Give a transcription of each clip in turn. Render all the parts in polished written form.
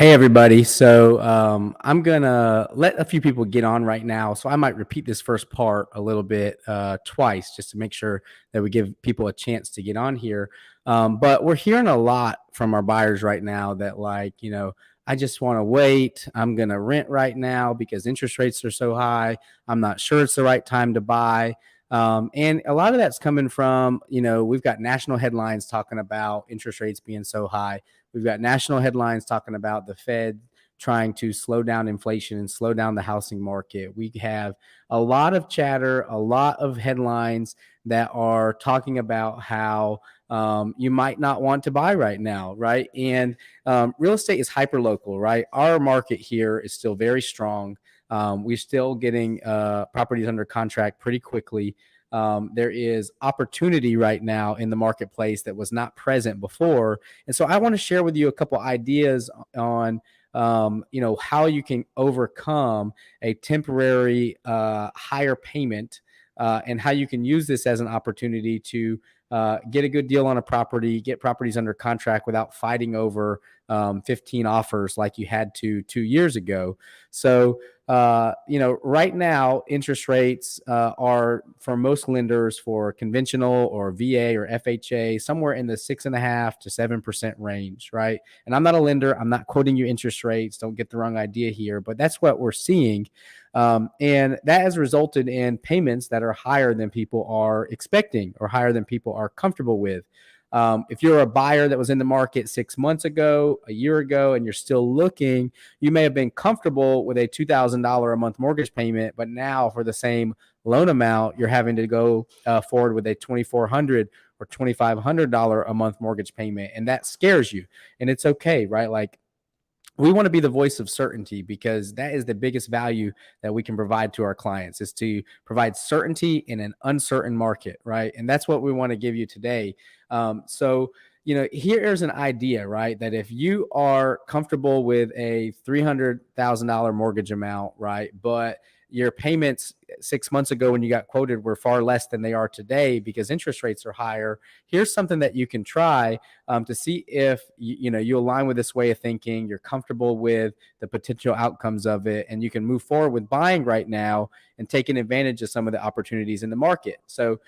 Hey everybody. I'm gonna let a few people get on right now. So I might repeat this first part a little bit twice just to make sure that we give people a chance to get on here. But we're hearing a lot from our buyers right now that I just want to wait. I'm gonna rent right now because interest rates are so high. I'm not sure it's the right time to buy. And a lot of that's coming from, we've got national headlines talking about interest rates being so high. We've got national headlines talking about the Fed trying to slow down inflation and slow down the housing market. We have a lot of chatter, a lot of headlines that are talking about how you might not want to buy right now, right? And real estate is hyper local, right? Our market here is still very strong. We're still getting properties under contract pretty quickly. There is opportunity right now in the marketplace that was not present before. And so I want to share with you a couple ideas on how you can overcome a temporary higher payment and how you can use this as an opportunity to get a good deal on a property, get properties under contract without fighting over 15 offers like you had to 2 years ago. Right now, interest rates are for most lenders for conventional or VA or FHA, somewhere in the 6.5% to 7% range, right? And I'm not a lender. I'm not quoting you interest rates. Don't get the wrong idea here, but that's what we're seeing. And that has resulted in payments that are higher than people are expecting or higher than people are comfortable with. If you're a buyer that was in the market 6 months ago, a year ago, and you're still looking, you may have been comfortable with a $2,000 a month mortgage payment, but now for the same loan amount, you're having to go forward with a $2,400 or $2,500 a month mortgage payment. And that scares you. And it's okay, right? Like, we want to be the voice of certainty because that is the biggest value that we can provide to our clients, is to provide certainty in an uncertain market, right? And that's what we want to give you today. Here's an idea, right? That if you are comfortable with a $300,000 mortgage amount, right, but your payments 6 months ago when you got quoted were far less than they are today because interest rates are higher. Here's something that you can try to see if you align with this way of thinking, you're comfortable with the potential outcomes of it, and you can move forward with buying right now and taking advantage of some of the opportunities in the market. So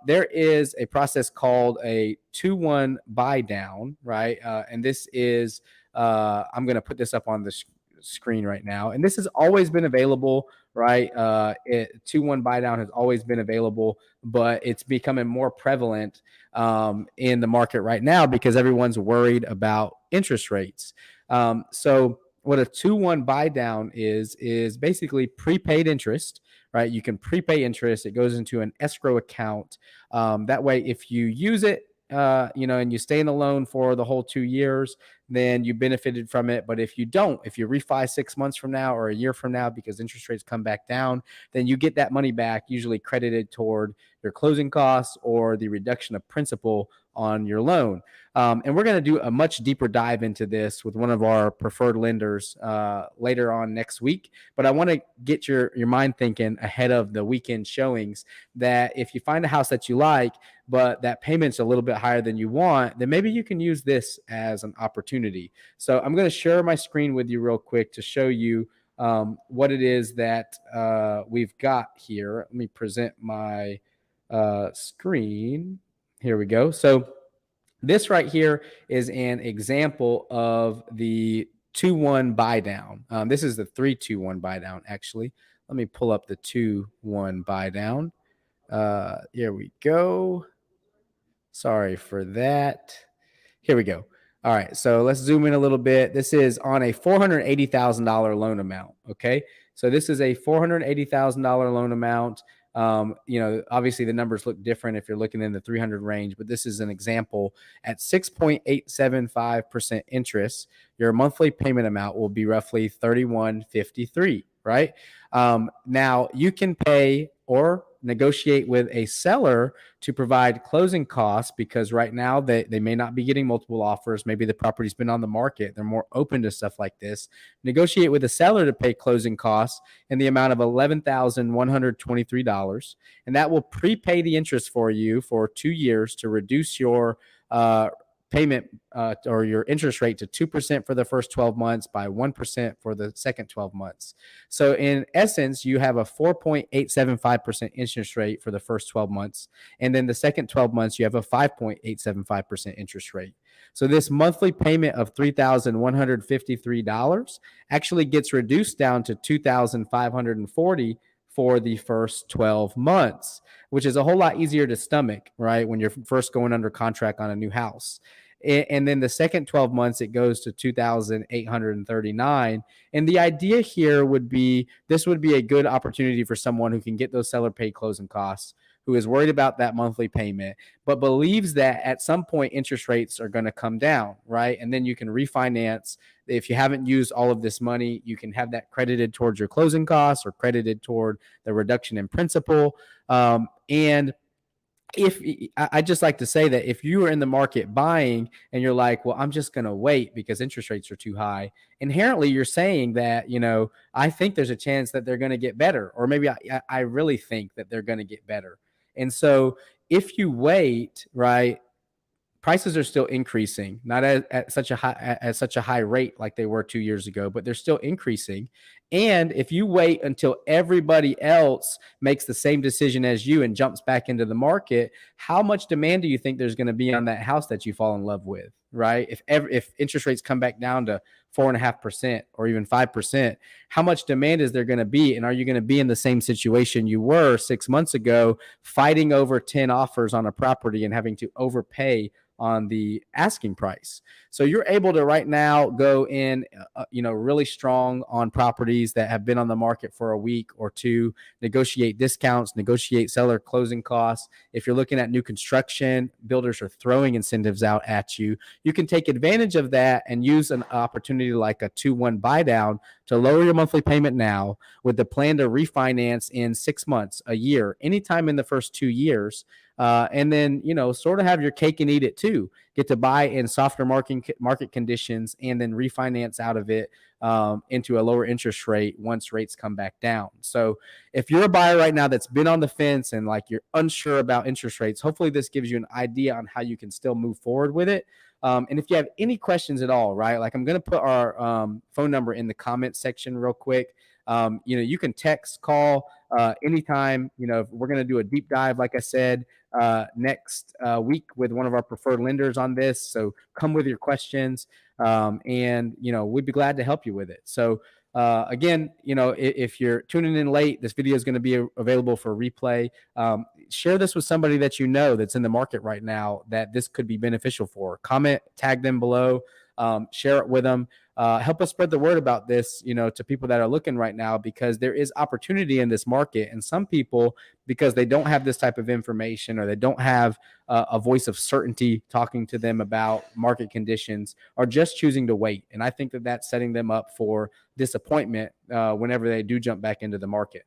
there is a process called a 2-1 buy down, right? And this is I'm going to put this up on the screen right now, and this has always been available, right? 2-1 buy down has always been available, but it's becoming more prevalent in the market right now because everyone's worried about interest rates. So what a 2-1 buy down is basically prepaid interest, right? You can prepay interest. It goes into an escrow account. That way, if you use it, and you stay in the loan for the whole 2 years, then you benefited from it. But if you don't, if you refi 6 months from now or a year from now because interest rates come back down, then you get that money back, usually credited toward your closing costs or the reduction of principal on your loan. And we're going to do a much deeper dive into this with one of our preferred lenders later on next week. But I want to get your mind thinking ahead of the weekend showings that if you find a house that you like, but that payment's a little bit higher than you want, then maybe you can use this as an opportunity. So I'm going to share my screen with you real quick to show you what it is that we've got here. Let me present my screen. Here we go. So this right here is an example of the 2-1 buy down. This is the 3-2-1 buy down, actually. Let me pull up the 2-1 buy down. Here we go. Sorry for that. Here we go. All right, so let's zoom in a little bit. This is on a $480,000 loan amount, okay? So this is a $480,000 loan amount. Obviously the numbers look different if you're looking in the 300 range, but this is an example. At 6.875% interest, your monthly payment amount will be roughly $31.53, right? Now you can pay or negotiate with a seller to provide closing costs because right now they may not be getting multiple offers. Maybe the property's been on the market. They're more open to stuff like this. Negotiate with a seller to pay closing costs in the amount of $11,123. And that will prepay the interest for you for 2 years to reduce your payment or your interest rate to 2% for the first 12 months by 1% for the second 12 months. So in essence, you have a 4.875% interest rate for the first 12 months. And then the second 12 months, you have a 5.875% interest rate. So this monthly payment of $3,153 actually gets reduced down to $2,540 for the first 12 months, which is a whole lot easier to stomach, right? When you're first going under contract on a new house. And then the second 12 months, it goes to 2,839. And the idea here would be this would be a good opportunity for someone who can get those seller paid closing costs, who is worried about that monthly payment, but believes that at some point interest rates are going to come down, right? And then you can refinance. If you haven't used all of this money, you can have that credited towards your closing costs or credited toward the reduction in principal. And if I just like to say that if you are in the market buying and you're like, well, I'm just going to wait because interest rates are too high, inherently you're saying that, I think there's a chance that they're going to get better, or maybe I really think that they're going to get better. And so if you wait, right, prices are still increasing, not at such a high rate like they were 2 years ago, but they're still increasing. And if you wait until everybody else makes the same decision as you and jumps back into the market, how much demand do you think there's going to be on that house that you fall in love with, right? If interest rates come back down to 4.5% or even 5%, how much demand is there going to be? And are you going to be in the same situation you were 6 months ago, fighting over 10 offers on a property and having to overpay on the asking price? So you're able to right now go in, really strong on properties that have been on the market for a week or two, negotiate discounts, negotiate seller closing costs. If you're looking at new construction, builders are throwing incentives out at you. You can take advantage of that and use an opportunity like a 2-1 buy down to lower your monthly payment now with the plan to refinance in 6 months, a year, anytime in the first 2 years. And then, sort of have your cake and eat it too. Get to buy in softer market conditions and then refinance out of it into a lower interest rate once rates come back down. So if you're a buyer right now that's been on the fence and like you're unsure about interest rates, hopefully this gives you an idea on how you can still move forward with it. And if you have any questions at all, right, like I'm going to put our phone number in the comments section real quick. You can text, call anytime. We're going to do a deep dive, like I said, next week with one of our preferred lenders on this. So come with your questions, and we'd be glad to help you with it. So again, if you're tuning in late, this video is going to be available for replay. Share this with somebody that that's in the market right now that this could be beneficial for. Comment, tag them below, share it with them. Help us spread the word about this, to people that are looking right now, because there is opportunity in this market. And some people, because they don't have this type of information or they don't have a voice of certainty talking to them about market conditions, are just choosing to wait. And I think that that's setting them up for disappointment whenever they do jump back into the market.